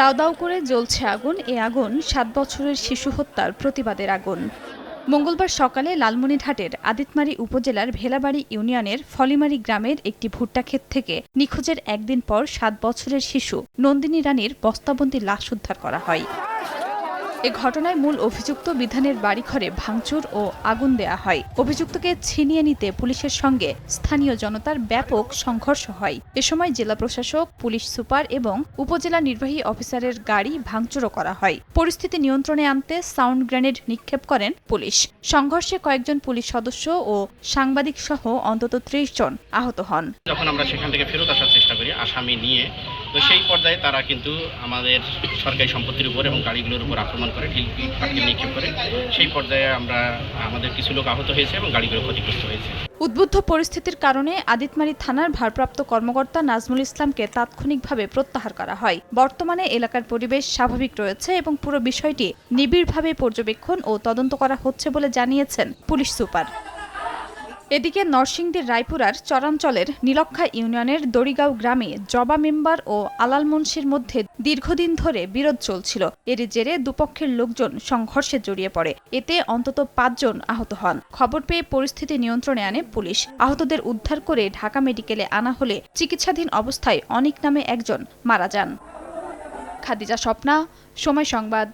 দাউ দাউ করে জ্বলছে আগুন। এ আগুন ৭ বছরের শিশু হত্যার প্রতিবাদের আগুন। মঙ্গলবার সকালে লালমনিরহাটের আদিতমারী উপজেলার ভেলাবাড়ি ইউনিয়নের ফলিমারী গ্রামের একটি ভুট্টা ক্ষেত থেকে নিখোঁজের একদিন পর ৭ বছরের শিশু নন্দিনী রানীর বস্তাবন্দি লাশ উদ্ধার করা হয়। এ ঘটনায় মূল অভিযুক্ত বিধানের বাড়িঘরে ভাঙচুর ও আগুন দেয়া হয়। অভিযুক্তকে ছিনিয়ে নিতে পুলিশের সঙ্গে স্থানীয় জনতার ব্যাপক সংঘর্ষ হয়। এ সময় জেলা প্রশাসক, পুলিশ সুপার এবং উপজেলা নির্বাহী অফিসারের গাড়ি ভাঙচুরও করা হয়। পরিস্থিতি নিয়ন্ত্রণে আনতে সাউন্ড গ্রেনেড নিক্ষেপ করেন পুলিশ। সংঘর্ষে কয়েকজন পুলিশ সদস্য ও সাংবাদিক সহ অন্তত ৩০ জন আহত হন। যখন আমরা সেখান থেকে ফেরত আসার চেষ্টা করি আসামি নিয়ে, তো সেই পর্যায়ে তারা কিন্তু আমাদের সরকারি সম্পত্তির উপর এবং গাড়িগুলোর উপর আক্রমণ করে, ঢিল নিক্ষেপ করে। সেই পর্যায়ে আমাদের কিছু লোক আহত হয়েছে এবং গাড়িগুলো ক্ষতিগ্রস্ত হয়েছে। উদ্বুদ্ধ পরিস্থিতির কারণে আদিতমারী থানার ভারপ্রাপ্ত কর্মকর্তা নাজমুল ইসলামকে তাৎক্ষণিকভাবে প্রত্যাহার করা হয়। বর্তমানে এলাকার পরিবেশ স্বাভাবিক রয়েছে এবং পুরো বিষয়টি নিবিড়ভাবে পর্যবেক্ষণ ও তদন্ত করা হচ্ছে বলে জানিয়েছেন পুলিশ সুপার। এদিকে নরসিংদীর রায়পুরার চরাঞ্চলের নীলক্ষা ইউনিয়নের দড়িগাঁও গ্রামে জবা মেম্বার ও আলাল মুন্সির মধ্যে দীর্ঘদিন ধরে বিরোধ চলছিল। এর জেরে দুপক্ষের লোকজন সংঘর্ষে জড়িয়ে পড়ে। এতে অন্তত ৫ জন আহত হন। খবর পেয়ে পরিস্থিতি নিয়ন্ত্রণে আনে পুলিশ। আহতদের উদ্ধার করে ঢাকা মেডিকেলে আনা হলে চিকিৎসাধীন অবস্থায় অনিক নামে একজন মারা যান। খাদিজা স্বপ্না, সময় সংবাদ।